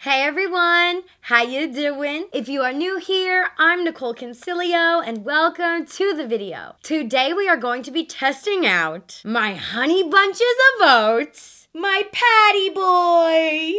Hey everyone, how you doing? If you are new here, I'm Nicole Concilio and welcome to the video. Today we are going to be testing out my honey bunches of oats, my patty boy.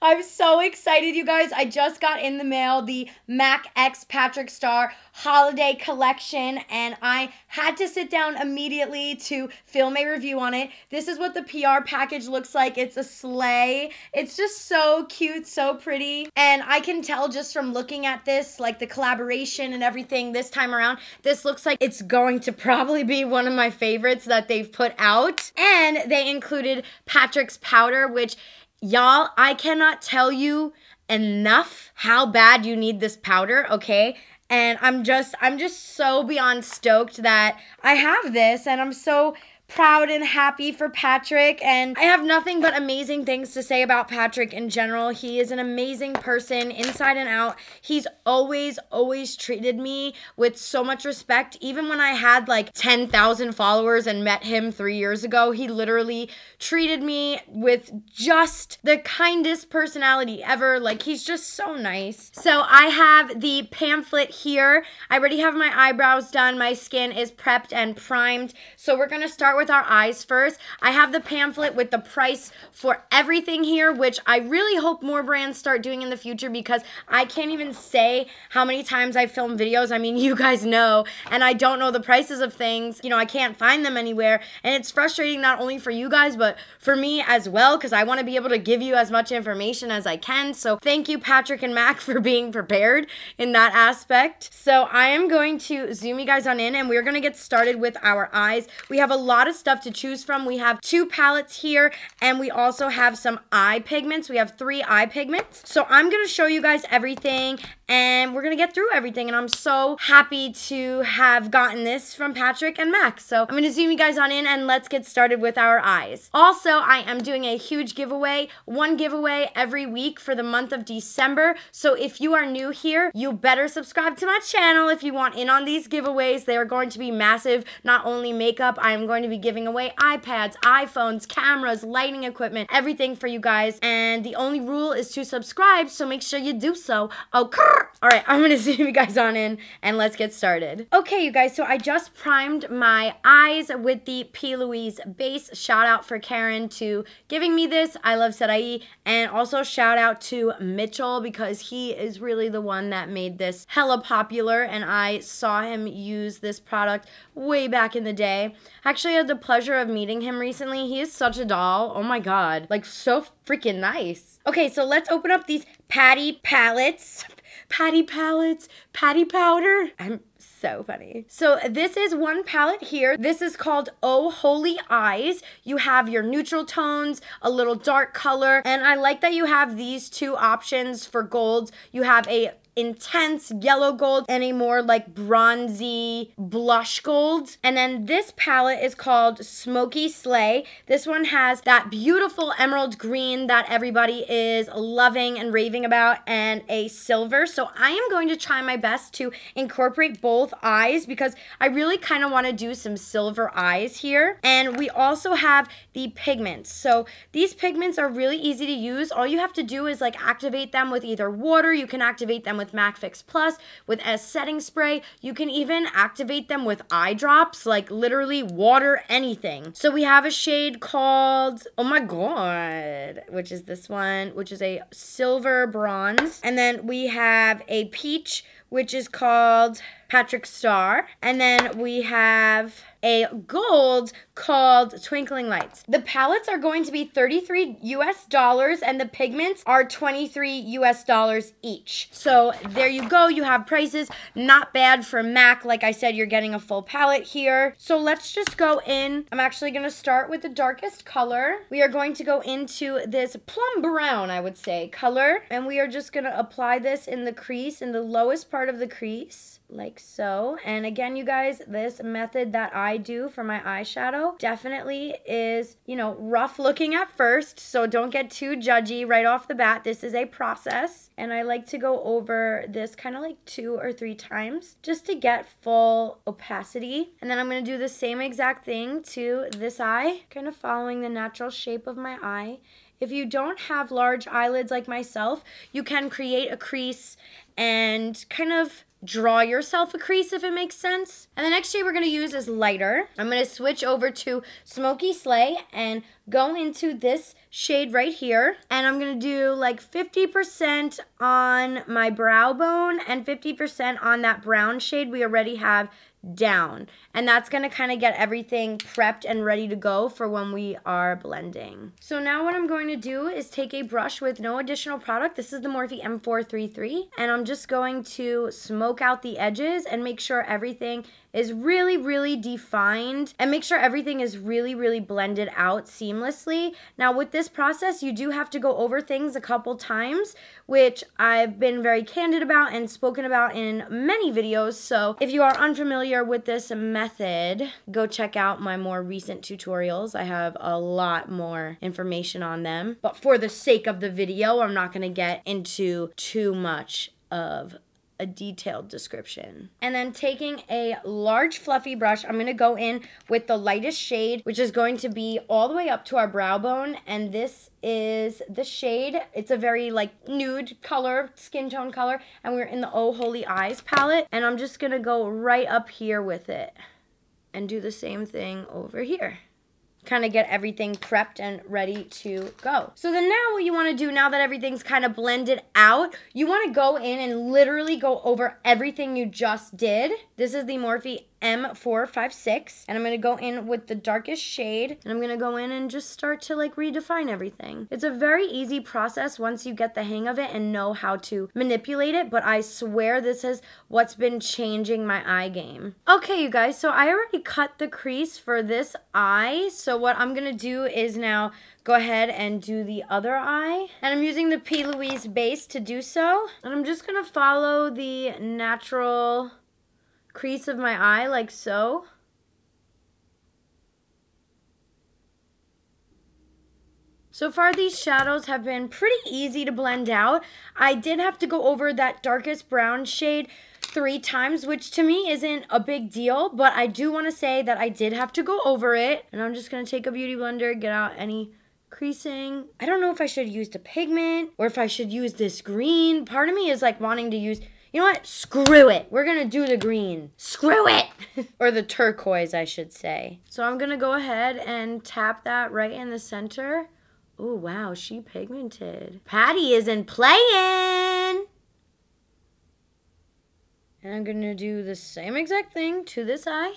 I'm so excited, you guys. I just got in the mail the MAC X Patrick Starrr holiday collection and I had to sit down immediately to film a review on it. This is what the PR package looks like. It's a sleigh. It's just so cute, so pretty. And I can tell just from looking at this, like the collaboration and everything this time around, this looks like it's going to probably be one of my favorites that they've put out. And they included Patrick's powder, which y'all, I cannot tell you enough how bad you need this powder, okay? And I'm just so beyond stoked that I have this, and I'm so proud and happy for Patrick, and I have nothing but amazing things to say about Patrick in general. He is an amazing person inside and out. He's always treated me with so much respect. Even when I had like 10,000 followers and met him 3 years ago, he literally treated me with just the kindest personality ever. Like, he's just so nice. So I have the pamphlet here. I already have my eyebrows done. My skin is prepped and primed. So we're gonna start with our eyes first. I have the pamphlet with the price for everything here, which I really hope more brands start doing in the future, because I can't even say how many times I film videos. I mean, you guys know, and I don't know the prices of things. You know, I can't find them anywhere, and it's frustrating not only for you guys, but for me as well, because I want to be able to give you as much information as I can. So thank you, Patrick and Mac, for being prepared in that aspect. So I am going to zoom you guys on in, and we're going to get started with our eyes. We have a lot of stuff to choose from. We have 2 palettes here, and we also have some eye pigments. We have 3 eye pigments. So I'm going to show you guys everything, and we're going to get through everything, and I'm so happy to have gotten this from Patrick and Mac. So I'm going to zoom you guys on in, and let's get started with our eyes. Also, I am doing a huge giveaway, 1 giveaway every week for the month of December. So if you are new here, you better subscribe to my channel if you want in on these giveaways. They are going to be massive. Not only makeup, I am going to be giving away iPads, iPhones, cameras, lighting equipment, everything for you guys. And the only rule is to subscribe, so make sure you do so. Okay. All right, I'm gonna zoom you guys on in and let's get started. Okay, you guys, so I just primed my eyes with the P. Louise base. Shout out for Karen to giving me this. I love Sarai. And also shout out to Mitchell, because he is really the one that made this hella popular, and I saw him use this product way back in the day. Actually, I had the pleasure of meeting him recently. He is such a doll. Oh my god. Like, so freaking nice. Okay, so let's open up these patty palettes. Patty palettes, patty powder. I'm so funny. So this is 1 palette here. This is called Oh Holy Eyes. You have your neutral tones, a little dark color, and I like that you have these 2 options for golds. You have a intense yellow gold and a more like bronzy blush gold. And then this palette is called Smoky Slay. This one has that beautiful emerald green that everybody is loving and raving about, and a silver. So I am going to try my best to incorporate both eyes, because I really kind of want to do some silver eyes here. And we also have the pigments. So these pigments are really easy to use. All you have to do is like activate them with either water. You can activate them with MAC Fix Plus, with S setting spray. You can even activate them with eye drops, like literally water, anything. So we have a shade called, oh my god, which is this one, which is a silver bronze. And then we have a peach, which is called Patrick Starrr. And then we have a gold called Twinkling Lights. The palettes are going to be $33 US, and the pigments are $23 US each. So there you go. You have prices. Not bad for MAC. Like I said, you're getting a full palette here. So let's just go in. I'm actually going to start with the darkest color. We are going to go into this plum brown, I would say, color. And we are just going to apply this in the crease, in the lowest part of the crease, like so. And again, you guys, this method that I do for my eyeshadow definitely is, you know, rough looking at first, so don't get too judgy right off the bat. This is a process, and I like to go over this kind of like 2 or 3 times just to get full opacity. And then I'm going to do the same exact thing to this eye, kind of following the natural shape of my eye if you don't have large eyelids like myself, you can create a crease and kind of draw yourself a crease, if it makes sense. And the next shade we're going to use is lighter. I'm going to switch over to Smoky Slay and go into this shade right here. And I'm going to do like 50% on my brow bone and 50% on that brown shade we already have down. And that's going to kind of get everything prepped and ready to go for when we are blending. So now what I'm going to do is take a brush with no additional product. This is the Morphe M433, and I'm just going to smoke out the edges and make sure everything is really, really defined and make sure everything is really, really blended out seamlessly. Now with this process, you do have to go over things a couple times, which I've been very candid about and spoken about in many videos. So if you are unfamiliar with this method, go check out my more recent tutorials. I have a lot more information on them. But for the sake of the video, I'm not gonna get into too much of a detailed description. And then taking a large fluffy brush, I'm going to go in with the lightest shade, which is going to be all the way up to our brow bone. And this is the shade. It's a very like nude color, skin tone color. And we're in the Oh Holy Eyes palette. And I'm just going to go right up here with it and do the same thing over here. Kind of get everything prepped and ready to go. So then now what you want to do, now that everything's kind of blended out, you want to go in and literally go over everything you just did. This is the Morphe M456, and I'm going to go in with the darkest shade, and I'm going to go in and just start to like redefine everything. It's a very easy process once you get the hang of it and know how to manipulate it, but I swear this is what's been changing my eye game. Okay, you guys, so I already cut the crease for this eye, so what I'm going to do is now go ahead and do the other eye. And I'm using the P. Louise base to do so. And I'm just going to follow the natural crease of my eye like so. So far these shadows have been pretty easy to blend out. I did have to go over that darkest brown shade 3 times, which to me isn't a big deal, but I do want to say that I did have to go over it. And I'm just going to take a beauty blender, get out any creasing. I don't know if I should use the pigment or if I should use this green. Part of me is like wanting to use, you know what? Screw it. We're going to do the green. Screw it. Or the turquoise, I should say. So I'm going to go ahead and tap that right in the center. Oh, wow. She pigmented. Patty isn't playing. And I'm going to do the same exact thing to this eye.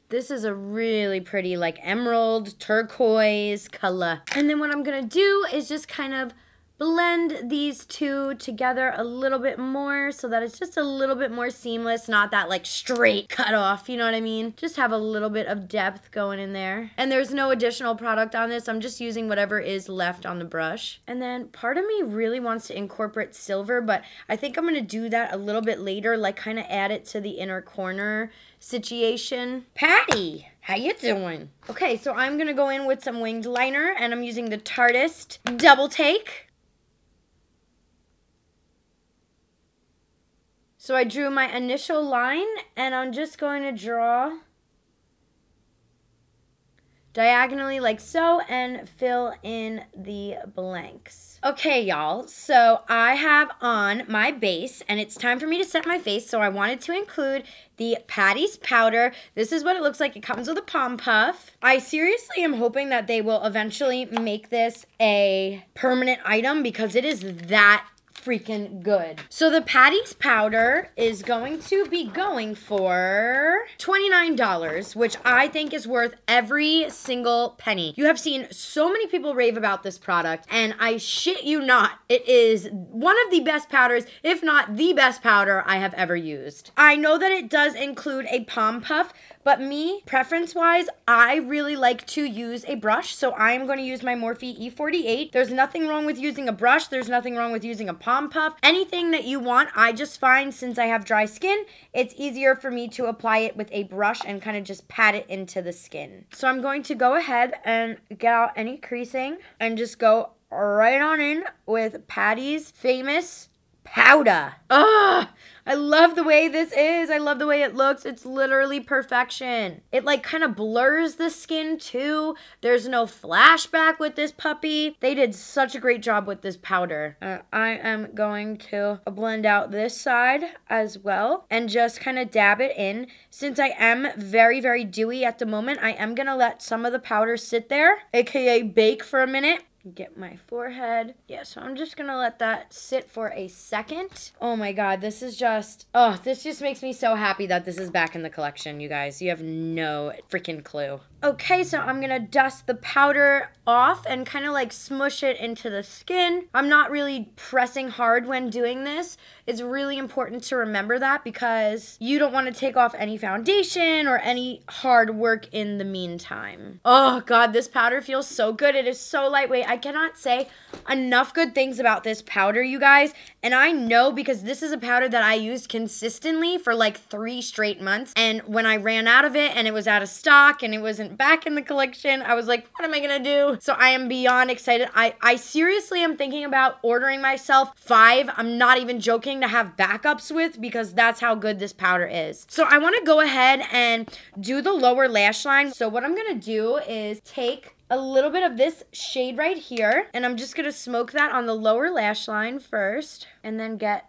This is a really pretty like emerald turquoise color. And then what I'm going to do is just kind of blend these two together a little bit more so that it's just a little bit more seamless, not that like straight cut off, you know what I mean? Just have a little bit of depth going in there. And there's no additional product on this. I'm just using whatever is left on the brush. And then part of me really wants to incorporate silver, but I think I'm going to do that a little bit later, like kind of add it to the inner corner situation. Patty, how you doing? Okay, so I'm going to go in with some winged liner, and I'm using the Tarteist Double Take. So I drew my initial line, and I'm just going to draw diagonally like so and fill in the blanks. Okay, y'all, so I have on my base, and it's time for me to set my face, so I wanted to include the Patty's powder. This is what it looks like. It comes with a palm puff. I seriously am hoping that they will eventually make this a permanent item because it is that freaking good. So the Patty's powder is going to be going for $29, which I think is worth every single penny. You have seen so many people rave about this product, and I shit you not, it is one of the best powders, if not the best powder I have ever used. I know that it does include a palm puff, but me, preference-wise, I really like to use a brush, so I am going to use my Morphe E48. There's nothing wrong with using a brush. There's nothing wrong with using a palm puff. Anything that you want. I just find since I have dry skin, it's easier for me to apply it with a brush and kind of just pat it into the skin. So I'm going to go ahead and get out any creasing and just go right on in with Patty's famous powder. Ugh! I love the way this is. I love the way it looks. It's literally perfection. It like kind of blurs the skin too. There's no flashback with this puppy. They did such a great job with this powder. I am going to blend out this side as well and just kind of dab it in. Since I am very, very dewy at the moment, I am going to let some of the powder sit there, aka bake for a minute. Get my forehead. Yeah, so I'm just gonna let that sit for a second. Oh my god, this is just, oh, this just makes me so happy that this is back in the collection, you guys. You have no freaking clue. Okay, so I'm gonna dust the powder off and kind of like smush it into the skin. I'm not really pressing hard when doing this. It's really important to remember that because you don't want to take off any foundation or any hard work in the meantime. Oh god, this powder feels so good. It is so lightweight. I cannot say enough good things about this powder, you guys. And I know because this is a powder that I used consistently for like 3 straight months. And when I ran out of it and it was out of stock and it wasn't back in the collection, I was like, what am I gonna do? So I am beyond excited. I seriously am thinking about ordering myself 5. I'm not even joking, to have backups with, because that's how good this powder is. So I want to go ahead and do the lower lash line. So what I'm gonna do is take a little bit of this shade right here, and I'm just gonna smoke that on the lower lash line first, and then get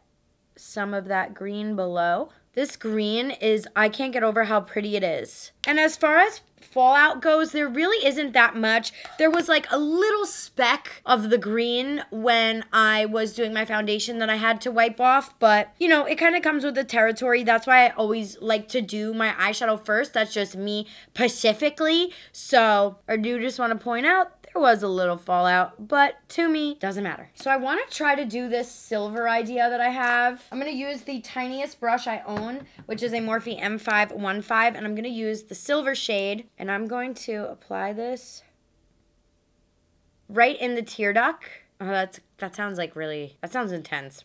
some of that green below. This green is, I can't get over how pretty it is. And as far as fallout goes, there really isn't that much. There was like a little speck of the green when I was doing my foundation that I had to wipe off, but you know, it kind of comes with the territory. That's why I always like to do my eyeshadow first. That's just me specifically. So I do just want to point out there was a little fallout, but to me, doesn't matter. So I want to try to do this silver idea that I have. I'm going to use the tiniest brush I own, which is a Morphe M515, and I'm going to use the silver shade, and I'm going to apply this right in the tear duct. Oh, that sounds like really, that sounds intense.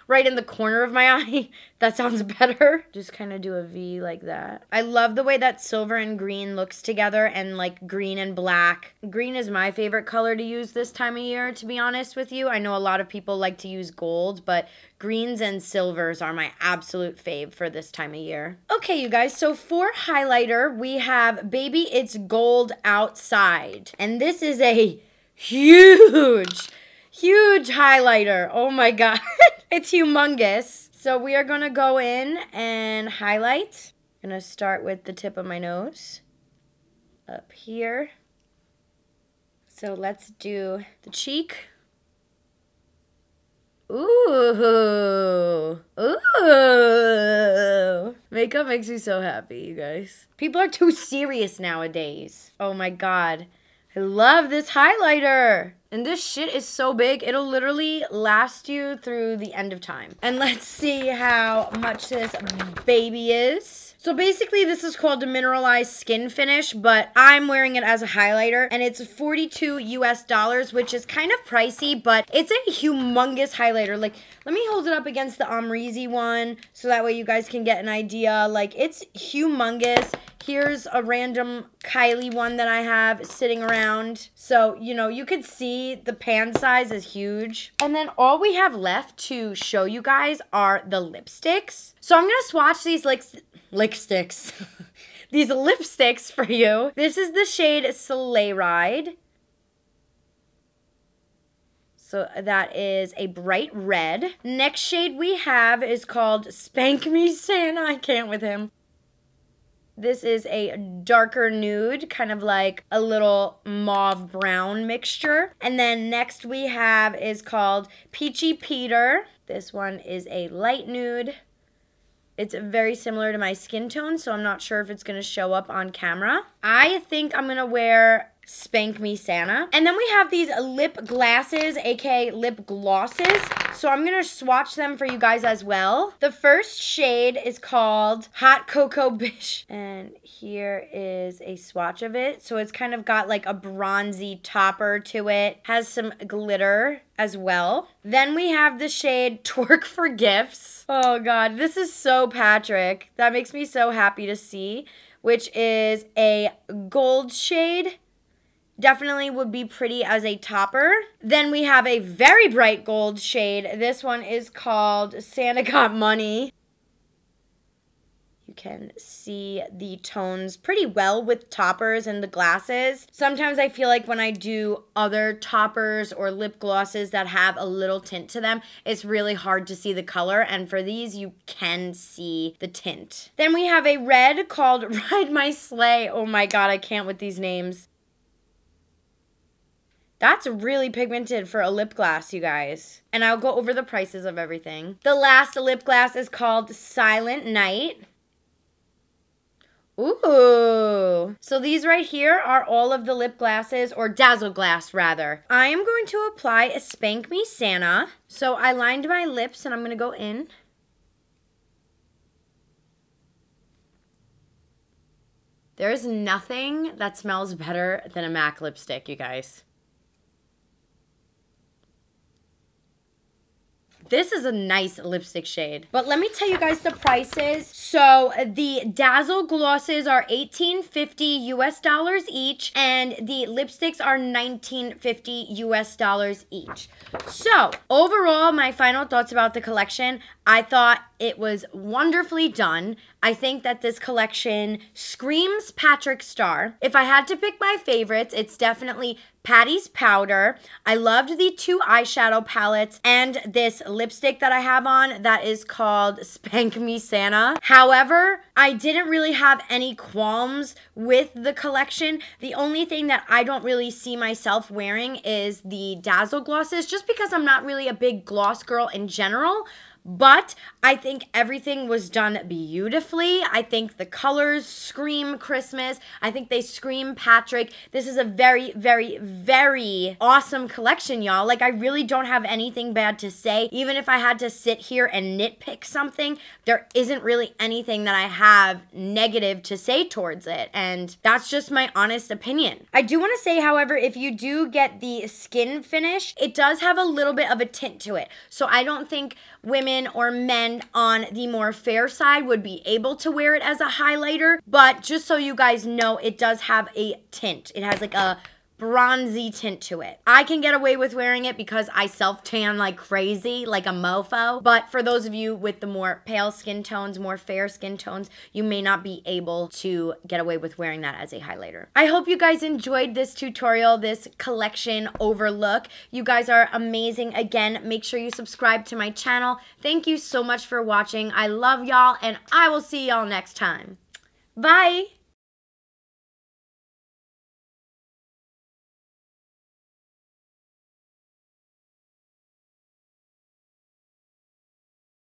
Right in the corner of my eye. That sounds better. Just kind of do a V like that. I love the way that silver and green looks together, and like green and black. Green is my favorite color to use this time of year, to be honest with you. I know a lot of people like to use gold, but greens and silvers are my absolute fave for this time of year. Okay, you guys, so for highlighter, we have Baby It's Gold Outside. And this is a huge highlighter. Oh my god. It's humongous. So we are going to go in and highlight. I'm going to start with the tip of my nose. Up here. So let's do the cheek. Ooh. Ooh. Makeup makes me so happy, you guys. People are too serious nowadays. Oh my god. I love this highlighter. And this shit is so big, it'll literally last you through the end of time. And let's see how much this baby is. So basically this is called a mineralized skin finish, but I'm wearing it as a highlighter, and it's $42 US, which is kind of pricey, but it's a humongous highlighter. Like, let me hold it up against the Amrezy one so that way you guys can get an idea. Like, it's humongous. Here's a random Kylie one that I have sitting around. So, you know, you could see the pan size is huge. And then all we have left to show you guys are the lipsticks. So I'm going to swatch these these lipsticks for you. This is the shade Sleigh Ride. So that is a bright red. Next shade we have is called Spank Me Santa. I can't with him. This is a darker nude, kind of like a little mauve brown mixture. And then next we have is called Peachy Peter. This one is a light nude. It's very similar to my skin tone, so I'm not sure if it's going to show up on camera. I think I'm going to wear Spank Me Santa. And then we have these lip glasses, aka lip glosses. So I'm going to swatch them for you guys as well. The first shade is called Hot Cocoa Bish. And here is a swatch of it. So it's kind of got like a bronzy topper to it. Has some glitter as well. Then we have the shade Twerk for Gifts. Oh god, this is so Patrick. That makes me so happy to see. Which is a gold shade. Definitely would be pretty as a topper. Then we have a very bright gold shade. This one is called Santa Got Money. You can see the tones pretty well with toppers and the glasses. Sometimes I feel like when I do other toppers or lip glosses that have a little tint to them, it's really hard to see the color, and for these you can see the tint. Then we have a red called Ride My Sleigh. Oh my god, I can't with these names. That's really pigmented for a lip gloss, you guys. And I'll go over the prices of everything. The last lip gloss is called Silent Night. Ooh. So these right here are all of the lip glosses, or Dazzle Glass rather. I am going to apply a Spank Me Santa. So I lined my lips and I'm going to go in. There is nothing that smells better than a MAC lipstick, you guys. This is a nice lipstick shade. But let me tell you guys the prices. So the Dazzle glosses are $18.50 US each, and the lipsticks are $19.50 US each. So overall, my final thoughts about the collection, I thought it was wonderfully done. I think that this collection screams Patrick Starrr. If I had to pick my favorites, it's definitely Patty's Powder. I loved the two eyeshadow palettes and this lipstick that I have on that is called Spank Me Santa. However, I didn't really have any qualms with the collection. The only thing that I don't really see myself wearing is the Dazzle glosses, just because I'm not really a big gloss girl in general. But I think everything was done beautifully. I think the colors scream Christmas. I think they scream Patrick. This is a very, very, very awesome collection, y'all. Like, I really don't have anything bad to say. Even if I had to sit here and nitpick something, there isn't really anything that I have negative to say towards it. And that's just my honest opinion. I do want to say, however, if you do get the skin finish, it does have a little bit of a tint to it. So I don't think women or men on the more fair side would be able to wear it as a highlighter, but just so you guys know, it does have a tint. It has like a bronzy tint to it. I can get away with wearing it because I self-tan like crazy, like a mofo, but for those of you with the more pale skin tones, more fair skin tones, you may not be able to get away with wearing that as a highlighter. I hope you guys enjoyed this tutorial, this collection overlook. You guys are amazing. Again, make sure you subscribe to my channel. Thank you so much for watching. I love y'all, and I will see y'all next time. Bye!